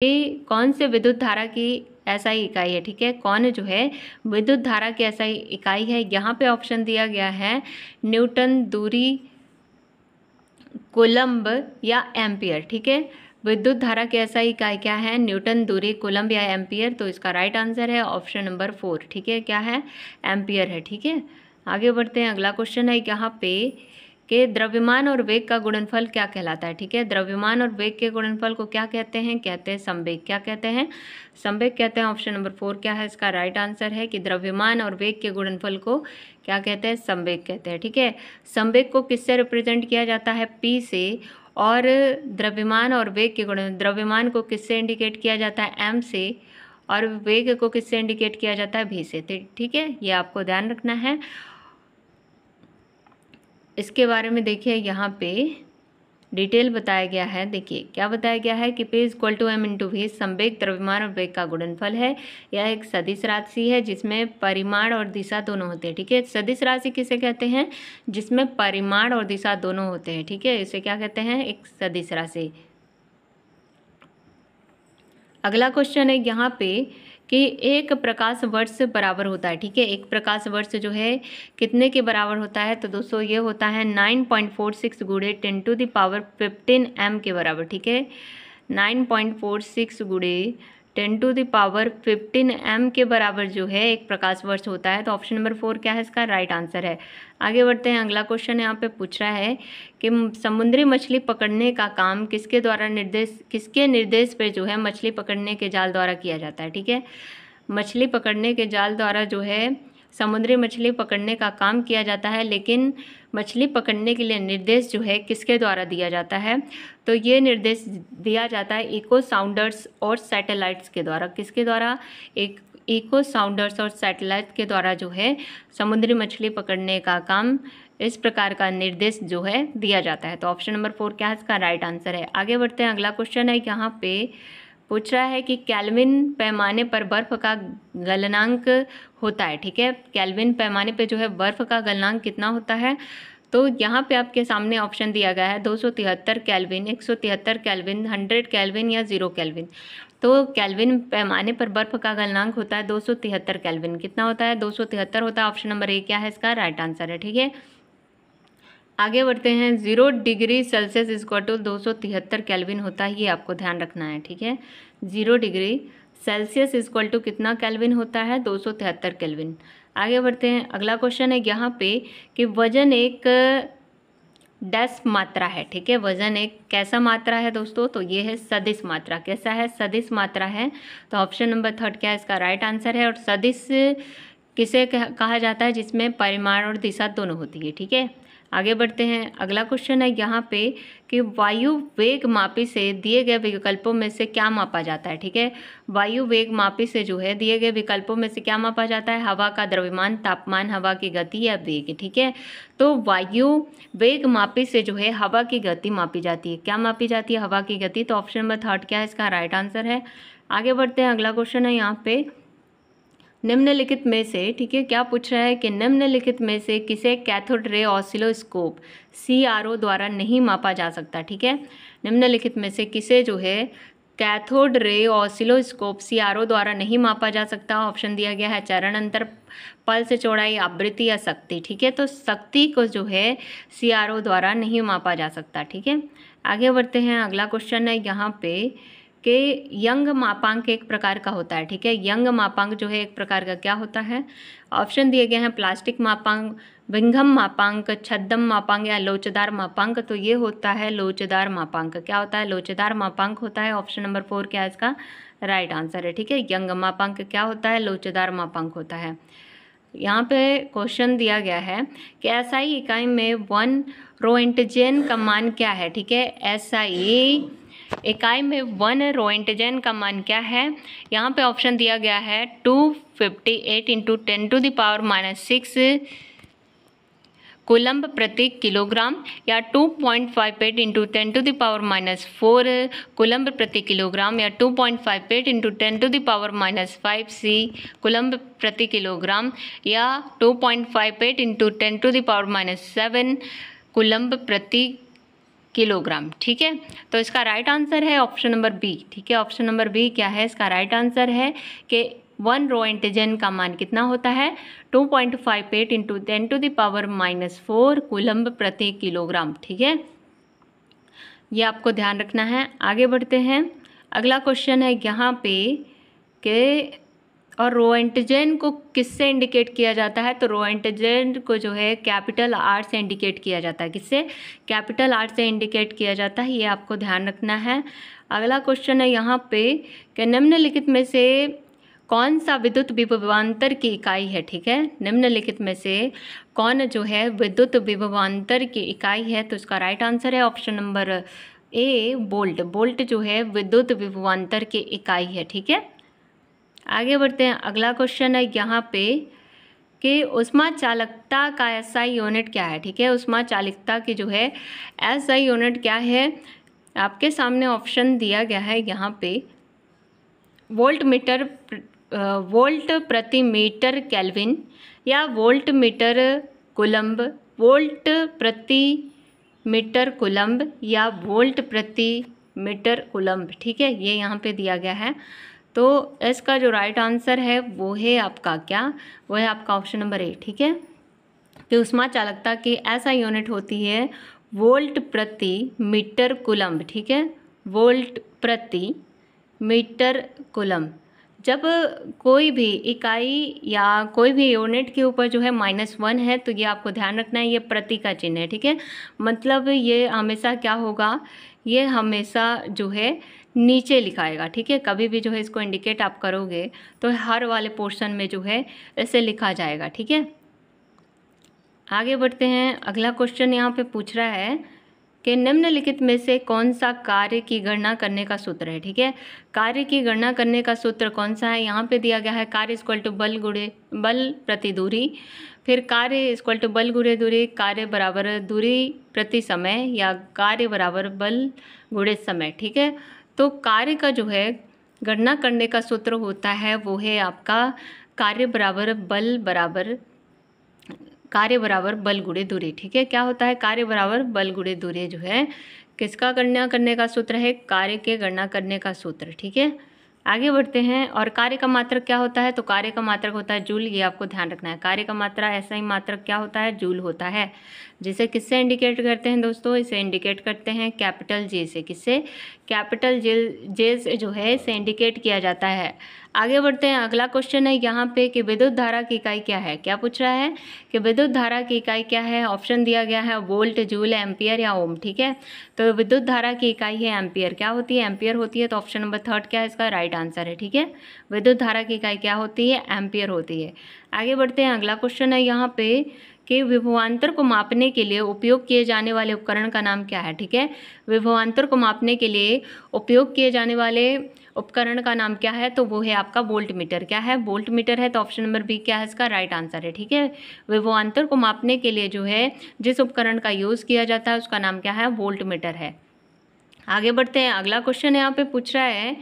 ये कौन से विद्युत धारा की एसआई इकाई है, ठीक है। कौन जो है विद्युत धारा की एसआई इकाई है, यहाँ पे ऑप्शन दिया गया है न्यूटन, दूरी, कूलम्ब या एम्पियर, ठीक है। विद्युत धारा की एसआई इकाई क्या है, न्यूटन, दूरी, कूलम्ब या एम्पियर। तो इसका राइट आंसर है ऑप्शन नंबर 4, ठीक है। क्या है, एम्पियर है, ठीक है। आगे बढ़ते हैं, अगला क्वेश्चन है यहाँ पे कि द्रव्यमान और वेग का गुणनफल क्या कहलाता है, ठीक है। द्रव्यमान और वेग के गुणनफल को क्या कहते हैं, कहते हैं संवेग। क्या कहते हैं, संवेग कहते हैं। ऑप्शन नंबर 4 क्या है, इसका राइट आंसर है कि द्रव्यमान और वेग के गुणनफल को क्या कहते हैं, संवेग कहते हैं, ठीक है। संवेग को किससे रिप्रेजेंट किया जाता है, P से, और द्रव्यमान और वेग के द्रव्यमान को किससे इंडिकेट किया जाता है, M से, और वेग को किससे इंडिकेट किया जाता है, V से, ठीक है। ये आपको ध्यान रखना है। इसके बारे में देखिए यहाँ पे डिटेल बताया गया है। देखिए क्या बताया गया है कि P = M/V संवेग द्रव्यमान और वेग का गुणनफल है। यह एक सदिश राशि है जिसमें परिमाण और दिशा दोनों होते हैं, ठीक है। सदिश राशि किसे कहते हैं, जिसमें परिमाण और दिशा दोनों होते हैं, ठीक है। इसे क्या कहते हैं, एक सदिश राशि। अगला क्वेश्चन है यहाँ पे कि एक प्रकाश वर्ष बराबर होता है, ठीक है। एक प्रकाश वर्ष जो है कितने के बराबर होता है, तो दोस्तों ये होता है 9.46 गुणे 10⁻15 m के बराबर, ठीक है। 9.46 गुणे 10⁻15 m के बराबर जो है एक प्रकाश वर्ष होता है। तो ऑप्शन नंबर 4 क्या है, इसका राइट आंसर है। आगे बढ़ते हैं, अगला क्वेश्चन यहाँ पे पूछ रहा है कि समुद्री मछली पकड़ने का काम किसके निर्देश पे जो है मछली पकड़ने के जाल द्वारा किया जाता है, ठीक है। मछली पकड़ने के जाल द्वारा जो है समुद्री मछली पकड़ने का काम किया जाता है, लेकिन मछली पकड़ने के लिए निर्देश जो है किसके द्वारा दिया जाता है, तो ये निर्देश दिया जाता है इको साउंडर्स और सैटेलाइट्स के द्वारा। किसके द्वारा, एक इको साउंडर्स और सैटेलाइट के द्वारा जो है समुद्री मछली पकड़ने का काम, इस प्रकार का निर्देश जो है दिया जाता है। तो ऑप्शन नंबर 4 क्या है, इसका राइट आंसर है। आगे बढ़ते हैं, अगला क्वेश्चन है यहाँ पे पूछ रहा है कि केल्विन पैमाने पर बर्फ का गलनांक होता है, ठीक है। केल्विन पैमाने पे जो है बर्फ का गलनांक कितना होता है, तो यहाँ पे आपके सामने ऑप्शन दिया गया है 273 केल्विन, 173 केल्विन, 100 केल्विन या 0 केल्विन। तो केल्विन पैमाने पर बर्फ का गलनांक होता है 273 केल्विन। कितना होता है, 273 होता है। ऑप्शन नंबर 1 क्या है, इसका राइट आंसर है, ठीक है। आगे बढ़ते हैं, 0 डिग्री सेल्सियस = 273 केल्विन होता है, ये आपको ध्यान रखना है, ठीक है। 0 डिग्री सेल्सियस = कितना केल्विन होता है, 273 केल्विन। आगे बढ़ते हैं, अगला क्वेश्चन है यहाँ पे कि वजन एक डैश मात्रा है, ठीक है। वजन एक कैसा मात्रा है दोस्तों, तो ये है सदिश मात्रा। कैसा है, सदिश मात्रा है। तो ऑप्शन नंबर 3 क्या है, इसका राइट आंसर है। और सदिश किसे कहा जाता है, जिसमें परिमाण और दिशा दोनों होती है, ठीक है। आगे बढ़ते हैं, अगला क्वेश्चन है यहाँ पे कि वायु वेग मापी से दिए गए विकल्पों में से क्या मापा जाता है, ठीक है। वायु वेग मापी से जो है दिए गए विकल्पों में से क्या मापा जाता है, हवा का द्रव्यमान, तापमान, हवा की गति या वेग, ठीक है। तो वायु वेग मापी से जो है हवा की गति मापी जाती है। क्या मापी जाती है, हवा की गति। तो ऑप्शन नंबर 3 क्या है, इसका राइट आंसर है। आगे बढ़ते हैं, अगला क्वेश्चन है यहाँ पे निम्नलिखित में से, ठीक है, क्या पूछ रहा है कि निम्नलिखित में से किसे कैथोड रे ऑसिलोस्कोप CRO द्वारा नहीं मापा जा सकता, ठीक है। निम्नलिखित में से किसे जो है कैथोड रे ऑसिलोस्कोप CRO द्वारा नहीं मापा जा सकता। ऑप्शन दिया गया है चरण अंतर, पल्स चौड़ाई, आवृत्ति या शक्ति, ठीक है। तो शक्ति को जो है CRO द्वारा नहीं मापा जा सकता, ठीक है। आगे बढ़ते हैं, अगला क्वेश्चन है यहाँ पे कि यंग मापांक एक प्रकार का होता है, ठीक है। यंग मापांक जो है एक प्रकार का क्या होता है। ऑप्शन दिए गए हैं प्लास्टिक मापांक, विंघम मापांक, छद्म मापांक या लोचदार मापांक। तो ये होता है लोचदार मापांक। क्या होता है, लोचदार मापांक होता है। ऑप्शन नंबर 4 क्या है, इसका राइट आंसर है, ठीक है। यंग मापांक क्या होता है, लोचदार मापांक होता है। यहाँ पे क्वेश्चन दिया गया है कि SI इकाई में 1 रोएंटजेन का मान क्या है, ठीक है। SI इकाई में 1 रोएंटजेन का मान क्या है। यहाँ पे ऑप्शन दिया गया है 258 × 10⁻⁻6 कूलम्ब प्रति किलोग्राम या 2.58 × 10⁻⁻4 कूलम्ब प्रति किलोग्राम या 2.58 × 10⁻⁻5 कूलम्ब प्रति किलोग्राम या 2.58 × 10⁻⁻7 कूलम्ब प्रति किलोग्राम। ठीक है, तो इसका राइट आंसर है ऑप्शन नंबर बी। ठीक है, ऑप्शन नंबर बी क्या है, इसका राइट आंसर है कि 1 रो एंटीजन का मान कितना होता है, 2.58 इंटू 10⁻⁻4 कूलम्ब प्रति किलोग्राम। ठीक है, ये आपको ध्यान रखना है। आगे बढ़ते हैं, अगला क्वेश्चन है यहाँ पे कि और रो एंटीजन को किससे इंडिकेट किया जाता है, तो रो एंटीजन को जो है कैपिटल आर से इंडिकेट किया जाता है। किससे, कैपिटल आर से इंडिकेट किया जाता है, ये आपको ध्यान रखना है। अगला क्वेश्चन है यहाँ पे कि निम्नलिखित में से कौन सा विद्युत विभवांतर की इकाई है। ठीक है, निम्नलिखित में से कौन जो है विद्युत विभवांतर की इकाई है, तो इसका राइट आंसर है option number A volt. Volt जो है विद्युत विभवांतर की इकाई है। ठीक है, आगे बढ़ते हैं। अगला क्वेश्चन है यहाँ पे कि ऊष्मा चालकता का एसआई यूनिट क्या है। ठीक है, ऊष्मा चालकता की जो है एसआई यूनिट क्या है, आपके सामने ऑप्शन दिया गया है यहाँ पे, वोल्ट प्रति मीटर केल्विन या वोल्ट मीटर कूलम्ब, वोल्ट प्रति मीटर कूलम्ब या वोल्ट प्रति मीटर कूलम्ब। ठीक है, ये यहाँ पे दिया गया है। तो इसका जो राइट आंसर है वो है आपका क्या, वो है आपका ऑप्शन नंबर ए। ठीक है, कि ऊष्मा चालकता की ऐसा यूनिट होती है वोल्ट प्रति मीटर कूलम्ब। ठीक है, वोल्ट प्रति मीटर कूलम्ब। जब कोई भी इकाई या कोई भी यूनिट के ऊपर जो है -1 है तो ये आपको ध्यान रखना है, ये प्रति का चिन्ह है। ठीक है, मतलब ये हमेशा क्या होगा, ये हमेशा जो है नीचे लिखाएगा। ठीक है, कभी भी जो है इसको इंडिकेट आप करोगे तो हर वाले पोर्शन में जो है ऐसे लिखा जाएगा। ठीक है, आगे बढ़ते हैं। अगला क्वेश्चन यहाँ पे पूछ रहा है कि निम्नलिखित में से कौन सा कार्य की गणना करने का सूत्र है। ठीक है, कार्य की गणना करने का सूत्र कौन सा है, यहाँ पे दिया गया है कार्य इक्वल टू बल प्रति दूरी, फिर कार्य इक्वल टू बल गुणे दूरी, कार्य बराबर दूरी प्रति समय या कार्य बराबर बल गुणे समय। ठीक है, तो कार्य का जो है गणना करने का सूत्र होता है वो है आपका कार्य बराबर बल गुणे दूरी। ठीक है, क्या होता है, कार्य बराबर बल गुणे दूरी जो है किसका गणना करने का सूत्र है, कार्य के गणना करने का सूत्र। ठीक है, आगे बढ़ते हैं। और कार्य का मात्रक क्या होता है, तो कार्य का मात्रक होता है जूल, ये आपको ध्यान रखना है। कार्य का मात्रा ऐसा ही मात्रक क्या होता है, जूल होता है, जिसे किससे इंडिकेट करते हैं दोस्तों, इसे इंडिकेट करते हैं कैपिटल जे से। किससे, कैपिटल जे से जो है इसे इंडिकेट किया जाता है। आगे बढ़ते हैं। अगला क्वेश्चन है यहाँ पे कि विद्युत धारा की इकाई क्या है, क्या पूछ रहा है कि विद्युत धारा की इकाई क्या है, ऑप्शन दिया गया है वोल्ट, जूल, एम्पियर या ओम। ठीक है, तो विद्युत धारा की इकाई है एम्पियर। क्या होती है, एम्पियर होती है, तो ऑप्शन नंबर 3 क्या है, इसका राइट आंसर है। ठीक है, विद्युत धारा की इकाई क्या होती है, एम्पियर होती है। आगे बढ़ते हैं। अगला क्वेश्चन है यहाँ पे कि विभवांतर को मापने के लिए उपयोग किए जाने वाले उपकरण का नाम क्या है। ठीक है, विभवांतर को मापने के लिए उपयोग किए जाने वाले उपकरण का नाम क्या है, तो वो है आपका वोल्ट मीटर। क्या है, वोल्ट मीटर है, तो ऑप्शन नंबर बी क्या है, इसका राइट आंसर है। ठीक है, विभवांतर को मापने के लिए जो है जिस उपकरण का यूज़ किया जाता है उसका नाम क्या है, वोल्ट मीटर है। आगे बढ़ते हैं। अगला क्वेश्चन यहाँ पे पूछ रहा है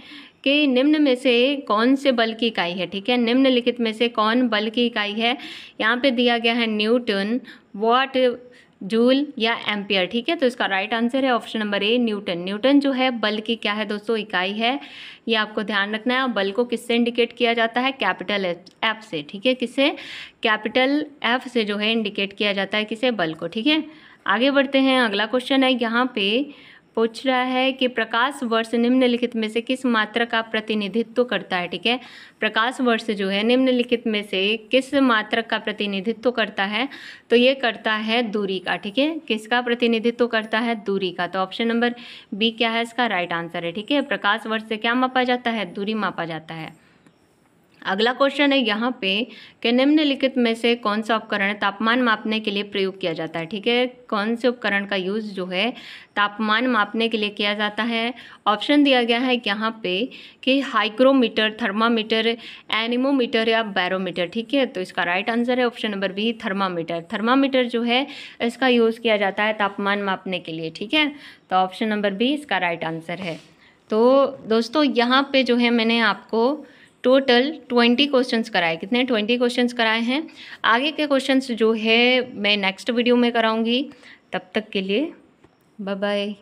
कि निम्न में से कौन से बल की इकाई है। ठीक है, निम्नलिखित में से कौन बल की इकाई है, यहाँ पे दिया गया है न्यूटन, वाट, जूल या एम्पियर। ठीक है, तो इसका राइट आंसर है option number A Newton. Newton जो है बल की क्या है दोस्तों, इकाई है, ये आपको ध्यान रखना है। बल को किससे इंडिकेट किया जाता है, कैपिटल एफ से। ठीक है, किसे, कैपिटल एफ से जो है इंडिकेट किया जाता है किसे, बल को। ठीक है, आगे बढ़ते हैं। अगला क्वेश्चन है यहाँ पे पूछ रहा है कि प्रकाश वर्ष निम्नलिखित में से किस मात्रक का प्रतिनिधित्व करता है। ठीक है, प्रकाश वर्ष जो है निम्नलिखित में से किस मात्रक का प्रतिनिधित्व करता है, तो ये करता है दूरी का। ठीक है, किसका प्रतिनिधित्व करता है, दूरी का, तो ऑप्शन नंबर बी क्या है, इसका राइट आंसर है। ठीक है, प्रकाश वर्ष से क्या मापा जाता है, दूरी मापा जाता है। अगला क्वेश्चन है यहाँ पे कि निम्नलिखित में से कौन सा उपकरण तापमान मापने के लिए प्रयोग किया जाता है। ठीक है, कौन से उपकरण का यूज़ जो है तापमान मापने के लिए किया जाता है, ऑप्शन दिया गया है यहाँ पे कि हाइग्रोमीटर, थर्मामीटर, एनीमोमीटर या बैरोमीटर। ठीक है, तो इसका राइट आंसर है option number B thermometer. Thermometer जो है इसका यूज़ किया जाता है तापमान मापने के लिए। ठीक है, तो ऑप्शन नंबर बी इसका राइट आंसर है। तो दोस्तों यहाँ पे जो है मैंने आपको टोटल 20 क्वेश्चंस कराए। कितने, 20 क्वेश्चंस कराए हैं। आगे के क्वेश्चंस जो है मैं नेक्स्ट वीडियो में कराऊंगी। तब तक के लिए बाय बाय।